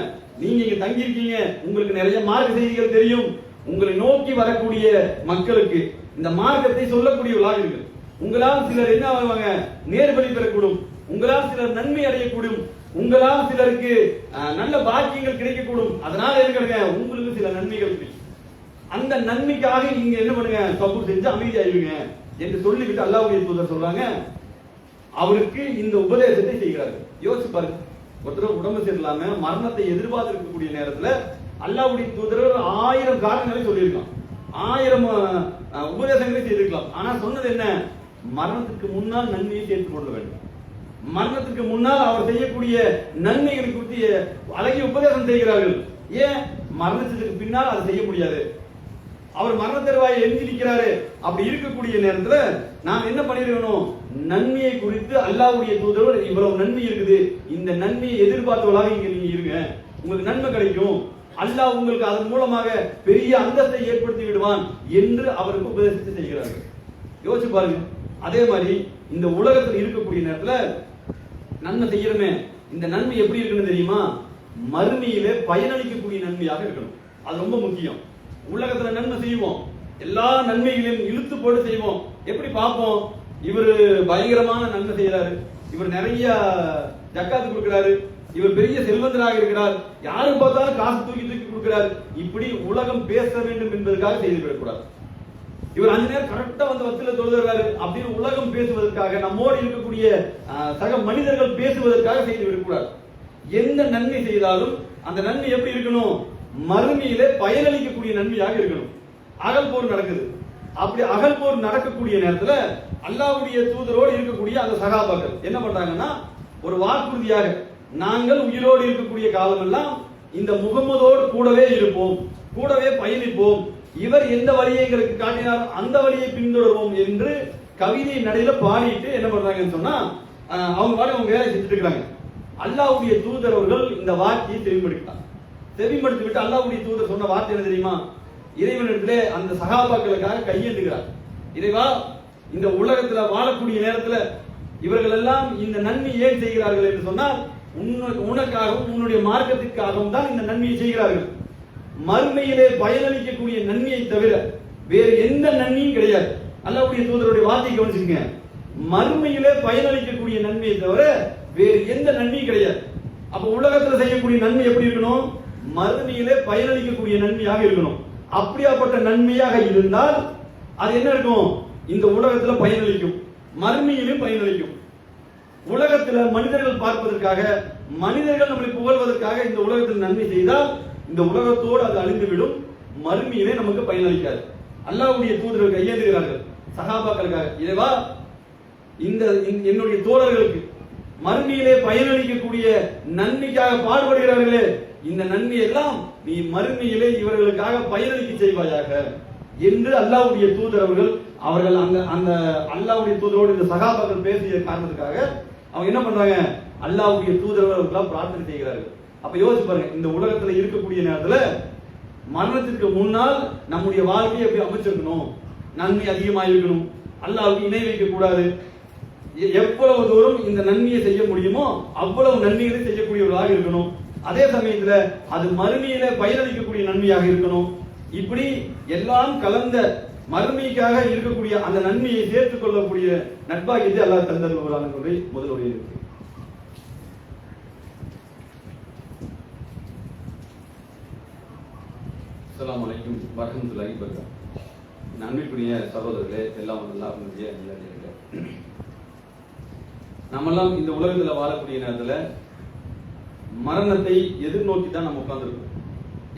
நீங்க இங்க தங்கி இருக்கீங்க, உங்களுக்கு நிறைய மார்க்க செய்திகள் தெரியும், உங்களை நோக்கி வரக்கூடிய மக்களுக்கு இந்த மார்க்கத்தை சொல்லக்கூடியவர்களாக இருக்கு. உங்களால் சிலர் என்ன ஆவாங்க? நேர் வழி பெறக்கூடும், உங்களால் சிலர் நன்மை அடையக்கூடும், உங்களால் சிலருக்கு நல்ல பாக்கியங்கள் கிடைக்கக்கூடும். அதனால இருக்கிறங்க உங்களுக்கு சில நன்மைகள் கிடைக்கும். அந்த நன்மைக்காக நீங்க என்ன பண்ணுங்க? சபூர் செஞ்சு அமைதியா இருங்க என்று சொல்லிவிட்டு அல்லாஹ்வுடைய தூதர் சொல்றாங்க, அவருக்கு இந்த உபதேசத்தை செய்கிறார்கள். யோசிச்சு பாருங்க, ஒருத்தர் உடம்பு சரியில்லாம மரணத்தை எதிர்பார்த்து இருக்கக்கூடிய நேரத்துல அல்லாஹ்வுடைய தூதர் 1000 காரணங்களை சொல்லியிருக்கலாம், 1000 உபதேசங்களை செய்திருக்கலாம். ஆனா சொன்னது என்ன? மரணத்துக்கு முன்னால் நன்மையை சேர்த்துக் கொள்ள வேண்டும். மரணத்துக்கு முன்னால் அவர் செய்யக்கூடிய நன்மைகளை குறித்து அழகிய உபதேசம் செய்கிறார்கள். ஏன்? மரணத்துக்கு பின்னால் அதை செய்ய முடியாது. அவர் மரண தருவாயை எஞ்சிருக்கிறாரு. அப்படி இருக்கக்கூடிய நேரத்துல நாம் என்ன பண்ணிருக்கணும்? நன்மையை குறித்து அல்லாஹ்வுடைய தூதர் இவ்வளவு நன்மை இருக்குது, இந்த நன்மையை எதிர்பார்த்தவர்களாக இங்க நீங்க இருங்க, உங்களுக்கு நன்மை கிடைக்கும், அல்லாஹ் உங்களுக்கு அதன் மூலமாக பெரிய அந்தஸ்தை ஏற்படுத்தி விடுவான் என்று அவருக்கு உபதேசத்தை செய்கிறார்கள். யோசிச்சு பாருங்க. அதே மாதிரி இந்த உலகத்தில் இருக்கக்கூடிய நேரத்துல நன்மை செய்யறமே, இந்த நன்மை எப்படி இருக்குன்னு தெரியுமா? மறுமையிலே பயனளிக்கக்கூடிய நன்மையாக இருக்கணும். அது ரொம்ப முக்கியம். உலகத்துல நன்மை செய்வோம், எல்லா நன்மைகளையும் இழுத்து போட்டு செய்வோம். எப்படி பார்ப்போம்? இவர் பயங்கரமான நன்மை செய்யறாரு, இவர் நிறைய ஜக்காத்து கொடுக்கிறாரு, இவர் பெரிய செல்வந்தராக இருக்கிறார், யாரும் பார்த்தாலும் காசு தூக்கி தூக்கி கொடுக்கிறார், இப்படி உலகம் பேச வேண்டும் என்பதற்காக செய்து விடக்கூடாது. இவர் 5 நேரம் கரெக்டா வந்து வத்தில தொழுதுறாரு அப்படின்னு உலகம் பேசுவதற்காக, நம்மோடு இருக்கக்கூடிய சக மனிதர்கள் பேசுவதற்காக செய்து விடக்கூடாது. எந்த நன்மை செய்தாலும் அந்த நன்மை எப்படி இருக்கணும்? மறுமையிலே பயனளிக்கக்கூடிய நன்மையாக இருக்கணும். அகல் போர் நடக்குது. அப்படி அகல் போர் நடக்கக்கூடிய நேரத்துல அல்லாஹ்வுடைய தூதரோடு இருக்கக்கூடிய அந்த சகாபாக்கள் என்ன பண்றாங்கன்னா, ஒரு வாக்குறுதியாக நாங்கள் உயிரோடு இருக்கக்கூடிய காலமெல்லாம் இந்த முகமதோடு கூடவே இருப்போம், கூடவே பயணிப்போம், இவர் எந்த வழியை எங்களுக்கு காட்டினார் அந்த வழியை பின்தொடர்வோம் என்று கவிதை நடையில பாடிட்டு என்ன பண்றாங்கன்னு சொன்னா, அவங்க பாடி அவங்க வேலை செஞ்சுட்டு இருக்காங்க. அல்லாஹ்வுடைய தூதர் அவர்கள் இந்த வார்த்தையை செவிமடுத்து விட்டு அல்லாஹ்வுடைய தூதர் சொன்ன வார்த்தை என்ன தெரியுமா? இறைவனிடத்திலே அந்த சகாபாக்களுக்காக கையேந்துகிறார். இறைவா, இந்த உலகத்துல வாழக்கூடிய நேரத்துல இவர்கள் எல்லாம் இந்த நன்மை ஏன் செய்கிறார்கள் என்று சொன்னால், உனக்காகவும் உன்னுடைய மார்க்கத்திற்காகவும் தான் இந்த நன்மையை செய்கிறார்கள். மறுமையிலே பயனளிக்கக்கூடிய நன்மையை தவிர வேறு எந்த நன்மையும் கிடையாது. அல்லாஹ்வுடைய தூதருடைய வார்த்தையை கவனிச்சுக்கங்க. மறுமையிலே பயனளிக்கக்கூடிய நன்மையை தவிர வேறு எந்த நன்மையும் கிடையாது. அப்ப உலகத்துல செய்யக்கூடிய நன்மை எப்படி இருக்கணும்? மறுமையிலே பயனளிக்கக்கூடிய நன்மையாக இருக்கணும். அப்படியாப்பட்ட நன்மையாக இருந்தால் அது என்ன இருக்கும்? இந்த உலகத்துல பயனளிக்கும், மறுமையிலும் பயனளிக்கும். உலகத்துல மனிதர்கள் பார்ப்பதற்காக, மனிதர்கள் நம்மளை புகழ்வதற்காக இந்த உலகத்தில் நன்மை செய்தால் இந்த உலகத்தோடு அது அழிந்துவிடும், மறுமையிலே நமக்கு பயனளிக்காது. அல்லாஹ்வுடைய தூதர்கள் கையேந்துகிறார்கள் சகாபாக்களுக்காக. இறைவா, இந்த என்னுடைய தோழர்களுக்கு மறுமையிலே பயனளிக்கக்கூடிய நன்மைக்காக பாடுபடுகிறார்களே, இந்த நன்மை எல்லாம் நீ மறுமையிலே இவர்களுக்காக பயனளிக்க செய்வாயாக என்று அல்லாஹ்வுடைய தூதர் அவர்கள் அந்த அல்லாஹ்வுடைய தூதரோடு இந்த சகாபாக்கள் பேசிய காரணத்துக்காக அவங்க என்ன பண்றாங்க? அல்லாஹ்வுடைய தூதர்கள் பிரார்த்தனை செய்கிறார்கள். அப்ப யோசிச்சு பாருங்க, இந்த உலகத்துல இருக்கக்கூடிய நேரத்துல மரணத்திற்கு முன்னால் நம்முடைய வாழ்க்கையை எப்படி அமைச்சிருக்கணும்? நன்மை அதிகமா இருக்கணும், அல்லாஹ்வுக்கு இணை வைக்க கூடாது. எவ்வளவு தூரம் இந்த நன்மையை செய்ய முடியுமோ அவ்வளவு நன்மைகளை செய்யக்கூடியவர்களாக இருக்கணும். அதே சமயத்துல அது மறுமையில பயனளிக்கக்கூடிய நன்மையாக இருக்கணும். இப்படி எல்லாம் கலந்த மறுமைக்காக இருக்கக்கூடிய அந்த நன்மையை சேர்த்துக் கொள்ளக்கூடிய நட்பாகியத்தை அல்லாஹ் தந்தருள்வான் என்பதை முதலுடைய இருக்கு. அஸ்ஸலாமு அலைக்கும் வரஹ்மத்துல்லாஹி வபரகாத்துஹு. நன்மைக்குரிய சகோதரர்களே, எல்லாம் அல்லாஹ்வுடைய நல்லடியார்களே, நம்மெல்லாம் இந்த உலகத்துல வாழக்கூடிய நேரத்துல மரணத்தை எதிர்நோக்கி தான் நம்ம உட்கார்ந்துருக்கோம்.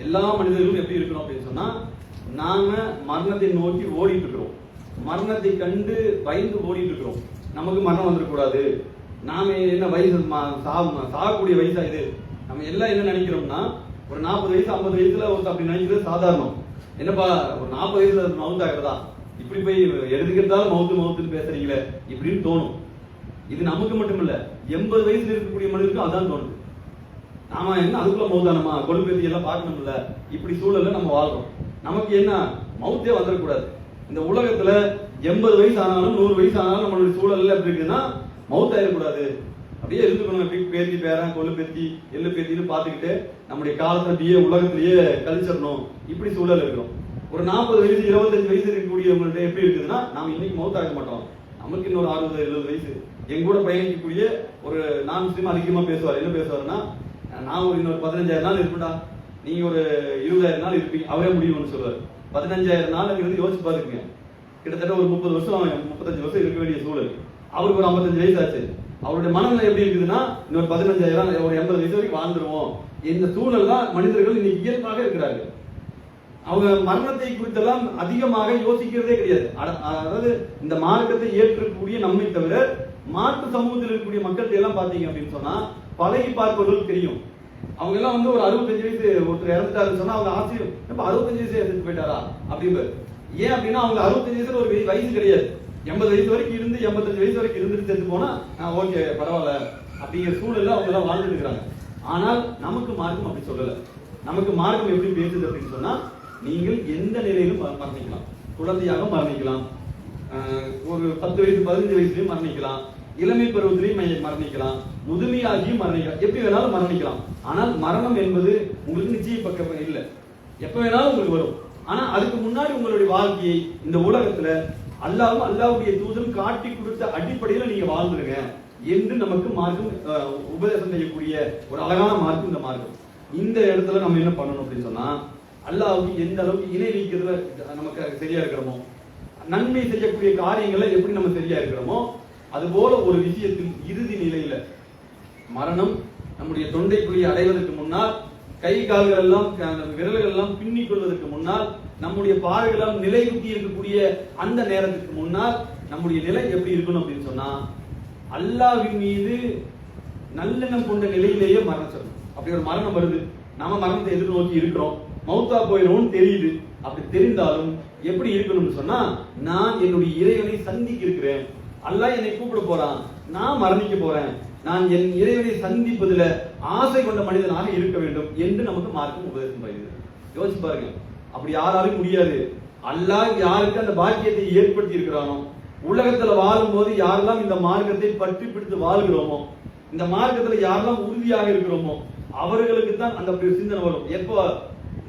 எல்லா மனிதர்களும் எப்படி இருக்கணும் அப்படின்னு சொன்னா, நாம மரணத்தை நோக்கி ஓடிட்டு இருக்கிறோம், மரணத்தை கண்டு பயந்து ஓடிட்டு இருக்கிறோம். நமக்கு மரணம் வந்துடக்கூடாது, நாம என்ன வயசு சாகக்கூடிய வயசா இது. நம்ம எல்லாம் என்ன நினைக்கிறோம்னா, ஒரு 40 வயசு 50 வயசுல ஒரு அப்படி நினைக்கிறது சாதாரணம். என்னப்பா ஒரு 40 வயசுல மவுத் ஆகிறதா, இப்படி போய் எடுத்துக்கிறதாலும் மவுத்துன்னு பேசுறீங்களே இப்படின்னு தோணும். இது நமக்கு மட்டும் இல்ல, 80 வயசுல இருக்கக்கூடிய மனிதருக்கும் அதான் தோணுது. நாம என்ன அதுக்குள்ள மௌதானமா கொள்பேத்தி எல்லாம் பார்க்கணும்ல, இப்படி சூழல்ல நம்ம வாழ்றோம். நமக்கு என்ன மவுத்தே வந்துடக்கூடாது. இந்த உலகத்துல 80 வயசு ஆனாலும் 100 வயசு ஆனாலும் நம்மளுடைய சூழல்ல எப்படி இருக்குன்னா மவுத் ஆயிடக்கூடாது, அப்படியே இருந்துக்கணும். எப்படி பேத்தி பேரன் கொள்ளு பேத்தி எள்ளு பேத்தின்னு பார்த்துக்கிட்டு நம்முடைய காலத்தை அப்படியே உலகத்திலேயே கழிச்சிடணும், இப்படி சூழல் இருக்கிறோம். ஒரு 40 வயசு 25 வயசு இருக்கக்கூடியவங்கள்ட்ட எப்படி இருக்குதுன்னா, நாம இன்னைக்கு மவுத் ஆக மாட்டோம், நமக்கு இன்னொரு 60-70 வயசு. எங்க கூட பயணிக்கக்கூடிய ஒரு நான் முஸ்லீம் அதிகமா பேசுவார். என்ன பேசுவாருன்னா, நான் ஒரு இன்னொரு 15,000 நாள் இருப்பேன்டா, நீங்க ஒரு 20,000 நாள் இருப்பீங்க, அவரே முடியும்னு சொல்லுவார். 15,000 நாள் யோசிச்சு பாருங்க, கிட்டத்தட்ட ஒரு 30 வருஷம் 35 வருஷம் இருக்க வேண்டிய சூழல். அவருக்கு ஒரு 55 வயசு ஆச்சு. அவருடைய மனநிலை எப்படி இருக்குதுன்னா, இன்னொரு 15,000 ஒரு 80 வயசு வரைக்கும் வாழ்ந்துருவோம். இந்த சூழல் தான் மனிதர்கள் இன்னைக்கு இயல்பாக இருக்கிறார்கள். அவங்க மரணத்தை குறித்தெல்லாம் அதிகமாக யோசிக்கிறதே கிடையாது. அதாவது இந்த மார்க்கத்தை ஏற்கக்கூடிய நம்மை தவிர மாற்று சமூகத்தில் இருக்கக்கூடிய மக்கள் எல்லாம் பாத்தீங்க அப்படின்னு சொன்னா, பழகி பார்ப்பவர்கள் தெரியும். அவங்க எல்லாம் வந்து ஒரு 65 வயசு ஒருத்தர் இறந்துட்டாருன்னு சொன்னா அவங்க ஆச்சரியம், இப்ப 65 வயசு இறந்துட்டு போயிட்டாரா அப்படின்னு. ஏன் அப்படின்னா அவங்க 65 வயசுல ஒரு வயசு கிடையாது, 80 வயசு வரைக்கும் இருந்து 85 வயசு வரைக்கும் இருந்துட்டு செத்து போனா ஓகே பரவாயில்ல அப்படிங்கிற சூழல்ல அவங்க எல்லாம் வாழ்ந்துட்டு இருக்கிறாங்க. ஆனால் நமக்கு மார்க்கம் அப்படி சொல்லல. நமக்கு மார்க்கம் எப்படி பேசுது அப்படின்னு சொன்னா, நீங்கள் எந்த நிலையிலும் மரணிக்கலாம், குழந்தையாக மரணிக்கலாம், ஒரு 10 வயசு 15 வயசுலயும் மரணிக்கலாம், இளமை பருவத்திலையும் மரணிக்கலாம், முதுமையாகியும் மரணிக்கலாம், எப்படி வேணாலும் மரணிக்கலாம். ஆனால் மரணம் என்பது உங்களுக்கு நிச்சய பக்கம் இல்லை, எப்ப வேணாலும் உங்களுக்கு வரும். ஆனா அதுக்கு முன்னாடி உங்களுடைய வாழ்க்கையை இந்த உலகத்துல அல்லாஹ்வும் அல்லாஹ்வுடைய தூதரும் காட்டி கொடுத்த அடிப்படையில நீங்க வாழ்ந்துருங்க என்று நமக்கு மார்க்கம் உபதேசம் செய்யக்கூடிய ஒரு அழகான மார்க்கம் இந்த மார்க்கம். இந்த இடத்துல நம்ம என்ன பண்ணணும் அப்படின்னு சொன்னா, அல்லாஹ்வுக்கு எந்த அளவுக்கு இணை வைக்கிறதுல நமக்கு சரியா இருக்கிறோமோ, நன்மை செய்யக்கூடிய காரியங்களை எப்படி நம்ம சரியா இருக்கிறோமோ அதுபோல ஒரு விஷயத்தில் இறுதி நிலையில மரணம் நம்முடைய தொண்டைக்குழியை அடைவதற்கு முன்னால், கை கால்கள் எல்லாம் விரல்கள் எல்லாம் பின்னிக் கொள்வதற்கு முன்னால், நம்முடைய பார்வைகள் எல்லாம் நிலையுத்தி இருக்கக்கூடிய அந்த நேரத்துக்கு முன்னால் நம்முடைய நிலை எப்படி இருக்கணும் அப்படின்னு சொன்னா, அல்லாஹ்வின் மீது நல்லெண்ணம் கொண்ட நிலையிலேயே மரணம் சொல்லணும். அப்படி ஒரு மரணம் வருது, நாம மரணத்தை எதிர்நோக்கி இருக்கிறோம், மௌத்தா போயிடும் தெரியுது. அப்படி தெரிந்தாலும் எப்படி இருக்கணும்னு சொன்னா, நான் என்னுடைய இறைவனை சந்திக்க இருக்கிறேன், அல்லாஹ் என்னை கூப்பிட போறான், நான் மரணிக்க போறேன், நான் என் இறைவனை சந்திப்பதில் ஆசை கொண்ட மனிதனாக இருக்க வேண்டும் என்று நமக்கு மார்க்கம் உபதேசம் பண்ணுகிறது. யோசிச்சு பாருங்க, அப்படி யாராலும் முடியாது. அல்லாஹ் யாருக்கு அந்த பாக்கியத்தை ஏற்படுத்தி இருக்கிறானோ, உலகத்துல வாழும் போது யாரெல்லாம் இந்த மார்க்கத்தை பற்றி பிடித்து வாழ்கிறோமோ, இந்த மார்க்கத்துல யாரெல்லாம் உறுதியாக இருக்கிறோமோ அவர்களுக்கு தான் அந்த சிந்தனை வரும். எப்போ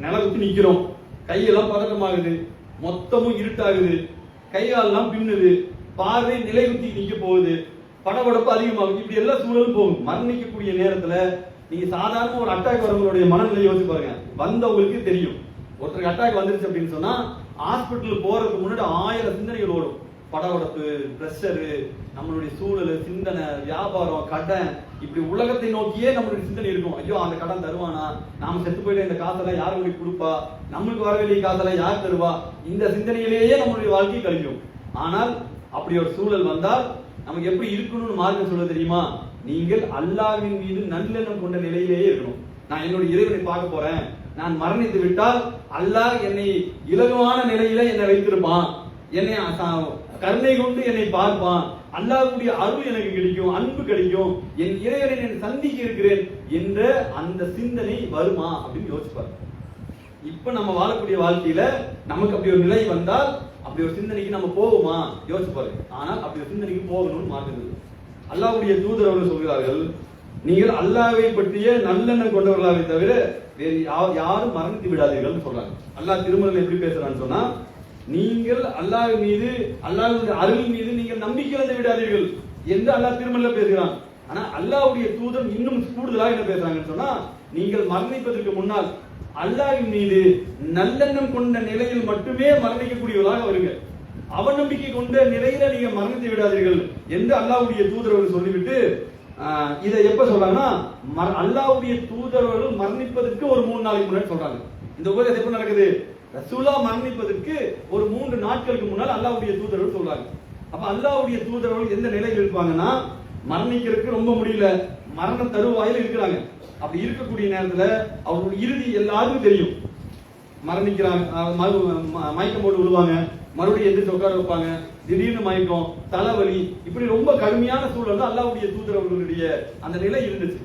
நிலவுக்கு நிக்கிறோம், கையெல்லாம் பதட்டமாகுது, மொத்தமும் இருட்டாகுது, கைகாலெல்லாம் பின்னுது, பார்வை நிலைகுத்தி நிக்க போகுது, படபடப்பு அதிகமாகுது, இப்படி எல்லா சூழலும் போகும். மரணிக்கக்கூடிய நேரத்துல நீங்க சாதாரண ஒரு அட்டாக் வரவங்களுடைய மனநிலை யோசிச்சு பாருங்க. வந்தவங்களுக்கு தெரியும், ஒருத்தருக்கு அட்டாக் வந்துருச்சு அப்படின்னு சொன்னா ஹாஸ்பிட்டல் போறதுக்கு முன்னாடி 1000 சிந்தனைகள் ஓடும். படபடப்பு, பிரஷரு, நம்மளுடைய சூழல், சிந்தனை, வியாபாரம், கடன், இப்படி உலகத்தை நோக்கியே நம்மளுடைய சிந்தனை இருக்கும். ஐயோ அந்த கடன் தருவானா, நாம செத்து போயிட்ட இந்த காசெல்லாம் யார் உங்களுக்கு கொடுப்பா, நம்மளுக்கு வர வேண்டிய காசெல்லாம் யார் தருவா, இந்த சிந்தனையிலேயே நம்மளுடைய வாழ்க்கை கழிக்கும். ஆனால் அப்படி ஒரு சூழல் வந்தால் நமக்கு எப்படி இருக்கணும்னு மார்க்கம் சொல்ல தெரியுமா? நீங்கள் அல்லாஹ்வின் மீது நல்லெண்ணம் கொண்ட நிலையிலேயே இருக்கணும். நான் என்னுடைய இறைவனை பார்க்க போறேன், நான் மரணித்து விட்டால் அல்லாஹ் என்னை இலகுவான நிலையில என்னை வைத்திருப்பான், என்னை கருணை கொண்டு என்னை பார்ப்பான், அல்லாஹ்வுடைய அருள் எனக்கு கிடைக்கும், அன்பு கிடைக்கும், என் இறைவனை நான் சந்திக்க இருக்கிறேன் என்ற அந்த சிந்தனை வருமா அப்படின்னு யோசிப்பார். இப்ப நம்ம வாழக்கூடிய வாழ்க்கையில நமக்கு அப்படி ஒரு நிலை வந்தால் அப்படி ஒரு சிந்தனைக்கு நம்ம போவோமா யோசிச்சு பாருங்க. ஆனால் அப்படி ஒரு சிந்தனைக்கு போகணும்னு மாறுகிறது. அல்லாஹ்வுடைய தூதர் அவர்கள் சொல்கிறார்கள், நீங்கள் அல்லாஹ்வை பற்றிய நல்லெண்ணம் கொண்டவர்களாக தவிர வேறு யாரும் மரணித்து விடாதீர்கள் சொல்றாங்க. அல்லாஹ் திருமறையில் எப்படி பேசுறான்னு சொன்னா, நீங்கள் அல்லாஹ் மீது, அல்லாஹ்வுடைய அருள் மீது நீங்கள் நம்பிக்கை இழந்து விடாதீர்கள் என்று அல்லாஹ் திருமறையில் பேசுகிறான். ஆனா அல்லாஹ்வுடைய தூதர் இன்னும் கூடுதலாக என்ன பேசுறாங்கன்னு சொன்னா, நீங்கள் மரணிப்பதற்கு முன்னால் அல்லாஹ்வின் மீது நல்லெண்ணம் கொண்ட நிலையில் மட்டுமே மரணிக்கக்கூடியவர்களாக வருங்க, அவநம்பிக்கை கொண்ட நிலையில நீங்க மரணித்து விடாதீர்கள் என்று அல்லாஹ்வுடைய தூதரவர்கள் சொல்லிவிட்டு இதை எப்ப சொல்றாங்கன்னா, அல்லாஹ்வுடைய தூதரவர்கள் மரணிப்பதற்கு ஒரு 3 நாளைக்கு முன்னாடி சொல்றாங்க. இந்த உபதேசம் எப்ப நடக்குது? ரசூலா மரணிப்பதற்கு ஒரு 3 நாட்களுக்கு முன்னால் அல்லாஹ்வுடைய தூதரவர்கள் சொல்றாங்க. அப்ப அல்லாஹ்வுடைய தூதரவர்கள் எந்த நிலையில் இருப்பாங்கன்னா, மரணிக்கிறதுக்கு ரொம்ப முடியல, மரண தருவாயில் இருக்கிறாங்க. அப்படி இருக்கக்கூடிய நேரத்துல அவர்களுடைய இறுதி எல்லாருக்கும் தெரியும். மரணிக்கிறாங்க, மயக்கம் போட்டு விடுவாங்க, மறுபடியும் எந்திரிச்சு உட்கார வைப்பாங்க, திடீர்னு மயக்கம், தலைவலி, இப்படி ரொம்ப கடுமையான சூழல் தான் அல்லாஹ்வுடைய தூதர் அவர்களுடைய அந்த நிலை இருந்துச்சு.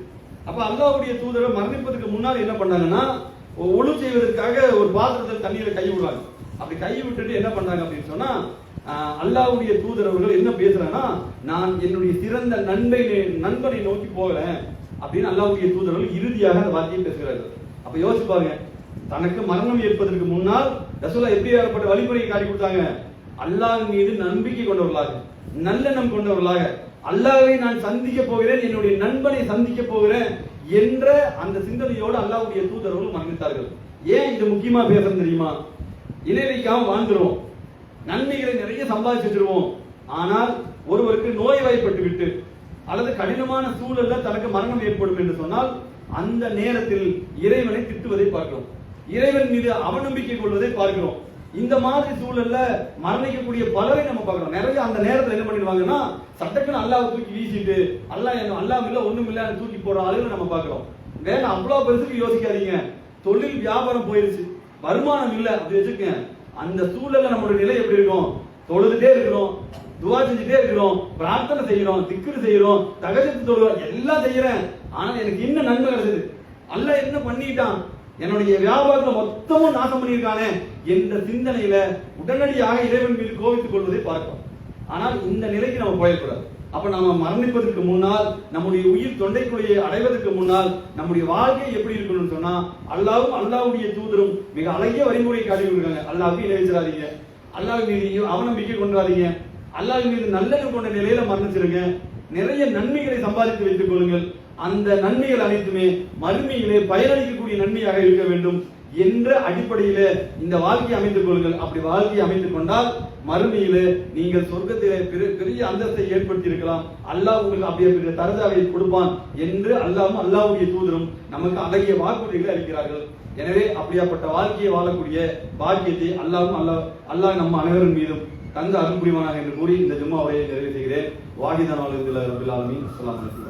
அப்ப அல்லாஹ்வுடைய தூதர் மரணிப்பதற்கு முன்னால் என்ன பண்ணாங்கன்னா, ஒழு செய்வதற்காக ஒரு பாத்திரத்தில் தண்ணீரை கை விடுறாங்க. அப்படி கை விட்டுட்டு என்ன பண்றாங்க அப்படின்னு சொன்னா, அல்லாஹ்வுடைய தூதர் அவர்கள் என்ன பேசுறாங்கன்னா, நான் என்னுடைய சிறந்த நண்பனை நோக்கி போகிறேன் அப்படின்னு அல்லாஹ்வுடைய தூதர்கள் இறுதியாக அந்த வார்த்தையை பேசுகிறார்கள். அப்ப யோசிச்சு பாருங்க, தனக்கு மரணம் ஏற்பதற்கு முன்னால் ரசூலா எப்படி ஏற்பட்ட வழிமுறையை காட்டி கொடுத்தாங்க? அல்லாஹ் மீது நம்பிக்கை கொண்டவர்களாக, நல்லெண்ணம் கொண்டவர்களாக, அல்லாஹ்வை நான் சந்திக்க போகிறேன், என்னுடைய நண்பனை சந்திக்க போகிறேன் என்ற அந்த சிந்தனையோடு அல்லாஹ்வுடைய தூதர்கள் மரணித்தார்கள். ஏன் இது முக்கியமா பேசுறது தெரியுமா? இணை வைக்காம வாழ்ந்துருவோம், நன்மைகளை நிறைய சம்பாதிச்சிருவோம், ஆனால் ஒருவருக்கு நோய்வாய்ப்பட்டு விட்டு அல்லது கடினமான சூழல்ல தனக்கு மரணம் ஏற்படும் என்று சொன்னால் அந்த நேரத்தில் இறைவனை திட்டுவதை பார்க்கிறோம், இறைவன் மீது அவநம்பிக்கை கொள்வதை பார்க்கிறோம். இந்த மாதிரி சூழல்ல மரணிக்கக்கூடிய பலரை நம்ம பார்க்கிறோம். நிறைய அந்த நேரத்தில் என்ன பண்ணிடுவாங்கன்னா, சட்டக்குன்னு அல்லாஹ் தூக்கி வீசிட்டு அல்லாஹ் இல்ல ஒண்ணும் இல்ல தூக்கி போற ஆளுகளை நம்ம பார்க்கிறோம். வேலை அவ்வளவு பெருசுக்கு யோசிக்காதீங்க. தொழில் வியாபாரம் போயிருச்சு, வருமானம் இல்ல, அப்படி வச்சுக்கங்க. அந்த சூழல்ல நம்மளுடைய நிலை எப்படி இருக்கும்? தொழுதுட்டே இருக்கிறோம், துவா செஞ்சுட்டே இருக்கிறோம், பிரார்த்தனை செய்யறோம், திக்ர் செய்யறோம், தகஜத்து தொழுகிறோம், எல்லாம் செய்யறேன், ஆனா எனக்கு என்ன நன்மை கிடைச்சது? அல்லாஹ் என்ன பண்ணிட்டான்? என்னுடைய வியாபாரத்தை மொத்தமும் நாசம் பண்ணியிருக்கானே என்ற சிந்தனையில உடனடியாக இறைவன் மீது கோபித்துக் கொள்வதை பார்க்கிறோம். ஆனால் இந்த நிலைக்கு நம்ம போயிடக்கூடாது. அப்ப நம்ம மரணிப்பதற்கு முன்னால், நம்முடைய உயிர் தொண்டைக்குழியை அடைவதற்கு முன்னால் நம்முடைய வாழ்க்கை எப்படி இருக்கணும்னு சொன்னா, அல்லாஹ்வும் அல்லாஹ்வுடைய தூதரும் மிக அழகிய வழிமுறை காட்டி கொடுக்காங்க. அல்லாஹ்வுக்கு இணை வச்சிடாதீங்க, அல்லாஹ் மீது அவநம்பிக்கை கொண்டாதீங்க, அல்லாஹ் மீது நல்லெண்ணம் கொண்ட நிலையில மரணிச்சிருங்க, நிறைய நன்மைகளை சம்பாதித்து வைத்துக் கொள்ளுங்கள். அந்த நன்மைகள் அனைத்துமே மறுமையிலே பயனளிக்கக்கூடிய நன்மையாக இருக்க வேண்டும் என்ற அடிப்படையில இந்த வாழ்க்கையை அமைத்துக் கொள்ளுங்கள். அப்படி வாழ்க்கையை அமைத்துக் கொண்டால் மறுமையிலே நீங்கள் சொர்க்கத்திலே பெரிய அந்தஸ்தை ஏற்படுத்தி இருக்கலாம். அல்லாஹ் உங்களுக்கு அப்படியே தரஜாவை கொடுப்பான் என்று அல்லாஹ்வும் அல்லாஹ்வுடைய தூதரும் நமக்கு அழகிய வாக்குறுதிகளை அளிக்கிறார்கள். எனவே அப்படியாப்பட்ட வாழ்க்கையை வாழக்கூடிய பாக்கியத்தை அல்லாஹ் நம்ம அனைவரும் மீதும் தந்த அருள் புரிவானாக என்று கூறி இந்த ஜும்மா உரையை நிறைவு செய்கிறேன். வாஹிதான் அல்ஹம்துலில்லாஹி ரப்பில் ஆலமீன். அஸ்ஸலாமு அலைக்கும்.